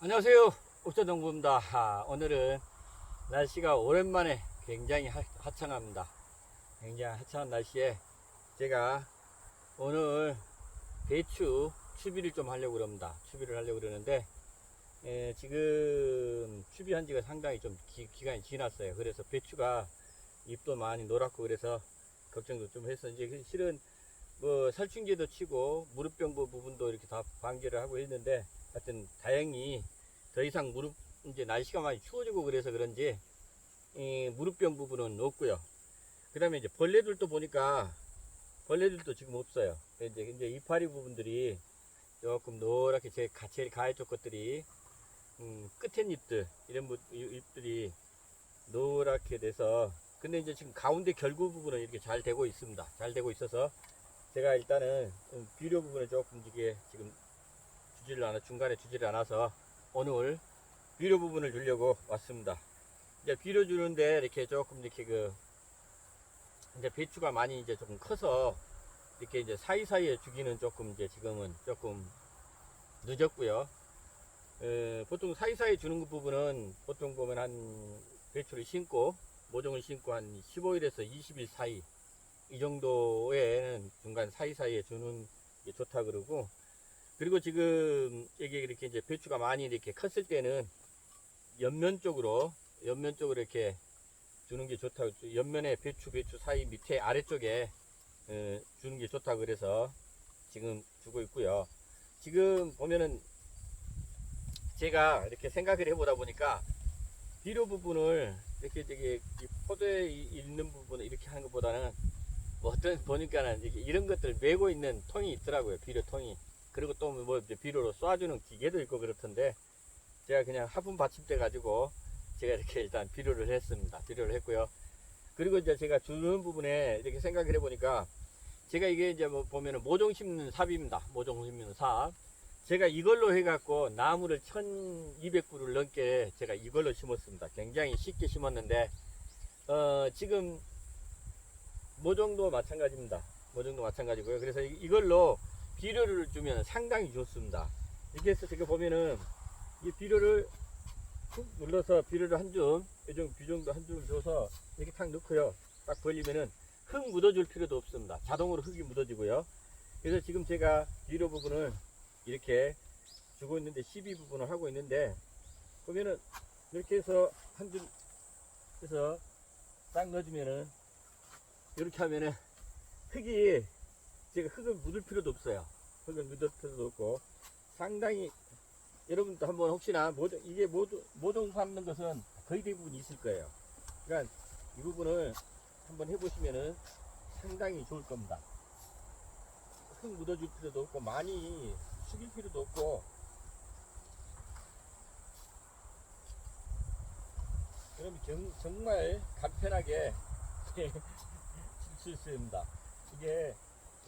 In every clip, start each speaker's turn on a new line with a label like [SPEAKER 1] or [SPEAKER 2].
[SPEAKER 1] 안녕하세요. 옥자동부입니다. 오늘은 날씨가 오랜만에 굉장히 화창합니다. 굉장히 화창한 날씨에 제가 오늘 배추 추비를 좀 하려고 합니다. 추비를 하려고 그러는데 지금 추비한 지가 상당히 좀 기간이 지났어요. 그래서 배추가 잎도 많이 노랗고 그래서 걱정도 좀 해서 이제 실은 뭐 살충제도 치고 무릎병부 부분도 이렇게 다 방제를 하고 했는데 하여튼 다행히 더 이상 이제 날씨가 많이 추워지고 그래서 그런지 무릎병 부분은 없고요. 그 다음에 이제 벌레들도 보니까 벌레들도 지금 없어요. 이제 이파리 부분들이 조금 노랗게 제일 가해 쪽 것들이 끝에 잎들 이런 잎들이 노랗게 돼서 근데 이제 지금 가운데 결구 부분은 이렇게 잘 되고 있습니다. 잘 되고 있어서 제가 일단은 비료 부분을 조금 이게 지금 중간에 주지를 않아서 오늘 비료 부분을 주려고 왔습니다. 이제 비료 주는데 이렇게 조금 이렇게 이제 배추가 많이 이제 조금 커서 이렇게 이제 사이사이에 주기는 조금 이제 지금은 조금 늦었고요. 보통 사이사이에 주는 그 부분은 보통 보면 한 배추를 심고 모종을 심고 한 15일에서 20일 사이 이 정도에는 중간 사이사이에 주는 게 좋다 그러고 그리고 지금 이게 이렇게 이제 배추가 많이 이렇게 컸을 때는 옆면 쪽으로 이렇게 주는 게 좋다. 옆면에 배추 사이 밑에 아래쪽에 주는 게 좋다 그래서 지금 주고 있고요. 지금 보면은 제가 이렇게 생각을 해보다 보니까 비료 부분을 이렇게 되게 포도에 있는 부분을 이렇게 하는 것보다는 뭐 어떤 보니까는 이런 것들 메고 있는 통이 있더라고요. 비료 통이. 그리고 또 뭐 비료로 쏴주는 기계도 있고 그렇던데 제가 그냥 화분 받침대 가지고 제가 이렇게 일단 비료를 했습니다. 비료를 했고요. 그리고 이제 제가 주는 부분에 이렇게 생각을 해보니까 제가 이게 이제 뭐 보면은 모종 심는 삽입니다. 모종 심는 삽. 제가 이걸로 해갖고 나무를 1200그루를 넘게 제가 이걸로 심었습니다. 굉장히 쉽게 심었는데 지금 모종도 마찬가지입니다. 모종도 마찬가지고요. 그래서 이걸로 비료를 주면 상당히 좋습니다. 이렇게 해서 제가 보면은 이 비료를 툭 눌러서 비료를 한 줌, 비정도 한 줌 줘서 이렇게 탁 넣고요. 딱 벌리면은 흙 묻어줄 필요도 없습니다. 자동으로 흙이 묻어지고요. 그래서 지금 제가 비료 부분을 이렇게 주고 있는데 12 부분을 하고 있는데 보면은 이렇게 해서 한 줌 해서 딱 넣어주면은 이렇게 하면은 흙이 제가 흙을 묻을 필요도 없어요. 흙을 묻을 필요도 없고 상당히 여러분도 한번 혹시나 이게 모종 삼는 것은 거의 대부분 있을 거예요. 그러니까 이 부분을 한번 해보시면은 상당히 좋을 겁니다. 흙 묻어줄 필요도 없고 많이 숙일 필요도 없고 그럼 정말 간편하게 쓸 수 있습니다. 이게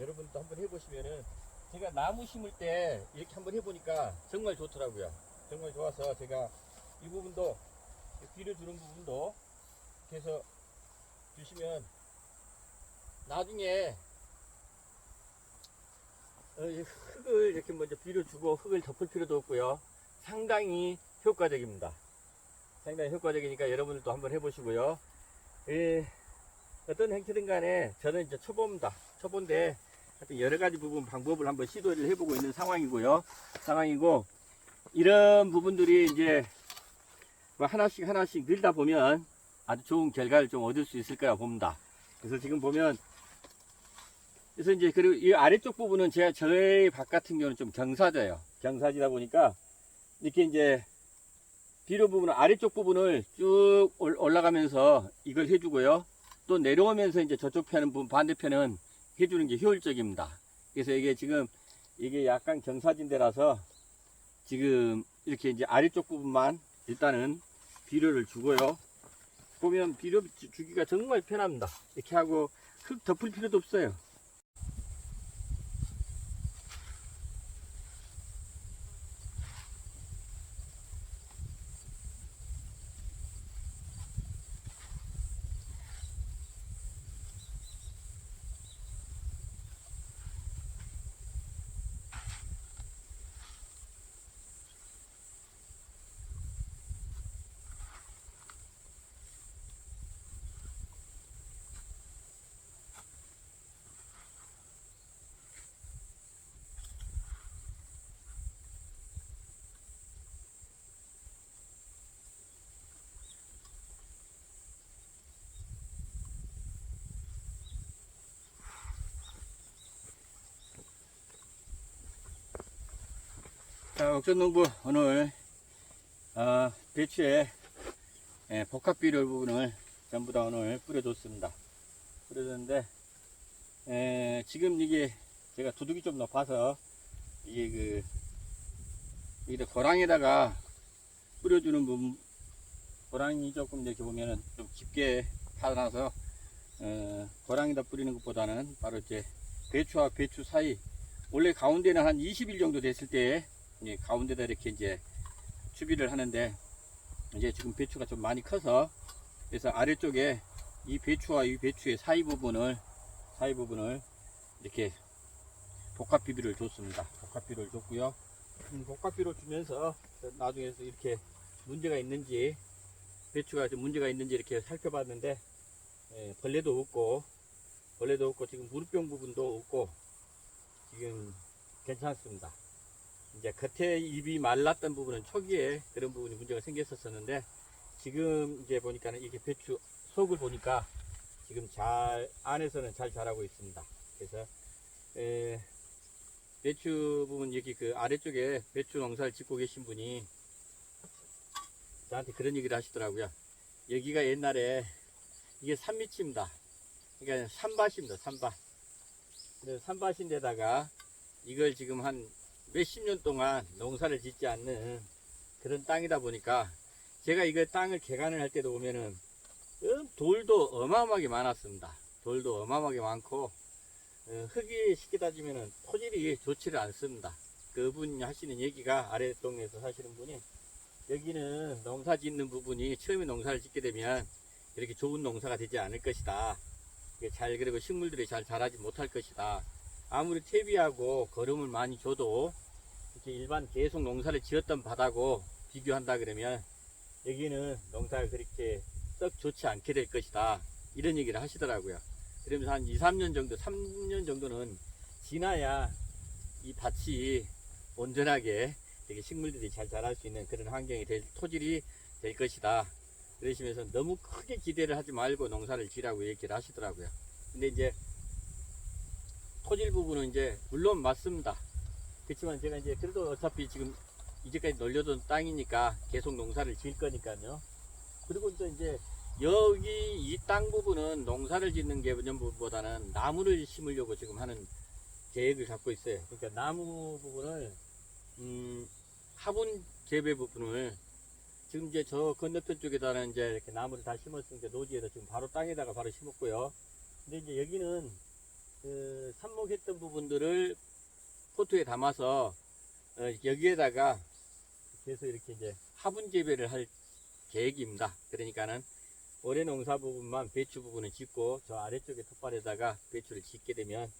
[SPEAKER 1] 여러분도 한번 해보시면은 제가 나무 심을 때 이렇게 한번 해보니까 정말 좋더라고요. 정말 좋아서 제가 이 부분도 비료 주는 부분도 이렇게 해서 주시면 나중에 흙을 이렇게 먼저 비료 주고 흙을 덮을 필요도 없고요. 상당히 효과적입니다. 상당히 효과적이니까 여러분들도 한번 해보시고요. 어떤 행태든 간에 저는 이제 초보입니다. 초보인데 여러 가지 부분 방법을 한번 시도를 해보고 있는 상황이고 이런 부분들이 이제 뭐 하나씩 늘다 보면 아주 좋은 결과를 좀 얻을 수 있을 거라 봅니다. 그래서 지금 보면 그래서 이제 그리고 이 아래쪽 부분은 저희 밭 같은 경우는 좀 경사져요. 경사지다 보니까 이렇게 이제 비료 부분은 아래쪽 부분을 쭉 올라가면서 이걸 해주고요. 또 내려오면서 이제 저쪽 편은 반대편은 해주는 게 효율적입니다. 그래서 이게 약간 경사진 데라서 지금 이렇게 이제 아래쪽 부분만 일단은 비료를 주고요. 보면 비료 주기가 정말 편합니다. 이렇게 하고 흙 덮을 필요도 없어요. 자, 옥천농부 오늘 배추에 복합비료 부분을 전부 다 오늘 뿌려줬습니다. 뿌려줬는데 지금 이게 제가 두둑이 좀 높아서 이게 여기다 고랑에다가 뿌려주는 부분, 고랑이 조금 이렇게 보면은 좀 깊게 파놔서 고랑에다 뿌리는 것보다는 바로 이제 배추와 배추 사이, 원래 가운데는 한 20일 정도 됐을 때 가운데다 이렇게 이제 추비를 하는데, 이제 지금 배추가 좀 많이 커서 그래서 아래쪽에 이 배추와 이 배추의 사이 부분을 이렇게 복합비료를 줬습니다. 복합비료를 줬고요. 복합비료 주면서 나중에 이렇게 문제가 있는지, 배추가 좀 문제가 있는지 이렇게 살펴봤는데 벌레도 없고 지금 무릎병 부분도 없고 지금 괜찮습니다. 이제 겉에 잎이 말랐던 부분은 초기에 그런 부분이 문제가 생겼었는데, 지금 이제 보니까는 이게 배추 속을 보니까 지금 안에서는 잘 자라고 있습니다. 그래서 배추 부분, 여기 그 아래쪽에 배추 농사를 짓고 계신 분이 저한테 그런 얘기를 하시더라고요. 여기가 옛날에 이게 산밑입니다. 그러니까 산밭입니다. 산밭. 그래서 산밭인데다가 이걸 지금 한 몇십 년 동안 농사를 짓지 않는 그런 땅이다 보니까, 제가 이거 땅을 개간을 할 때도 보면은 돌도 어마어마하게 많았습니다. 돌도 어마어마하게 많고 흙이 쉽게 따지면은 토질이 좋지를 않습니다. 그분이 하시는 얘기가, 아래 동네에서 사시는 분이, 여기는 농사 짓는 부분이 처음에 농사를 짓게 되면 이렇게 좋은 농사가 되지 않을 것이다. 그리고 식물들이 잘 자라지 못할 것이다. 아무리 퇴비하고 거름을 많이 줘도 이렇게 일반 계속 농사를 지었던 바다고 비교한다 그러면 여기는 농사가 그렇게 썩 좋지 않게 될 것이다. 이런 얘기를 하시더라고요. 그러면서 한 2, 3년 정도, 3년 정도는 지나야 이 밭이 온전하게 되게 식물들이 잘 자랄 수 있는 그런 환경이 토질이 될 것이다. 그러시면서 너무 크게 기대를 하지 말고 농사를 지라고 얘기를 하시더라고요. 근데 이제 토질 부분은 이제 물론 맞습니다. 그렇지만 제가 이제 그래도 어차피 지금 이제까지 놀려둔 땅이니까 계속 농사를 지을 거니까요. 그리고 이제 여기 이 땅 부분은 농사를 짓는 개념보다는 나무를 심으려고 지금 하는 계획을 갖고 있어요. 그러니까 나무 부분을 화분 재배 부분을 지금 이제 저 건너편 쪽에다는 이제 이렇게 나무를 다 심었으니까 노지에다 지금 바로 땅에다가 바로 심었고요. 근데 이제 여기는 그 삽목했던 부분들을 포트에 담아서 여기에다가 계속 이렇게 이제 화분 재배를 할 계획입니다. 그러니까는 올해 농사 부분만 배추 부분을 짓고 저 아래쪽에 텃밭에다가 배추를 짓게 되면,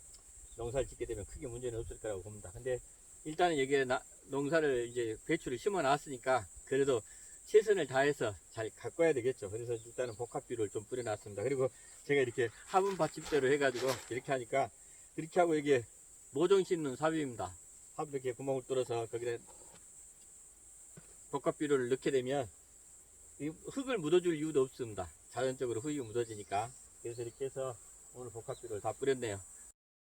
[SPEAKER 1] 농사를 짓게 되면 크게 문제는 없을 거라고 봅니다. 근데 일단은 여기에 농사를 이제 배추를 심어 놨으니까 그래도 최선을 다해서 잘 가꿔야 되겠죠. 그래서 일단은 복합비료를 좀 뿌려 놨습니다. 그리고 제가 이렇게 화분 받침대로 해가지고 이렇게 하니까, 이렇게 하고 이게 모종 씹는 삽입니다. 삽 이렇게 구멍을 뚫어서 거기다 복합비료를 넣게 되면 흙을 묻어줄 이유도 없습니다. 자연적으로 흙이 묻어지니까. 그래서 이렇게 해서 오늘 복합비료를 다 뿌렸네요.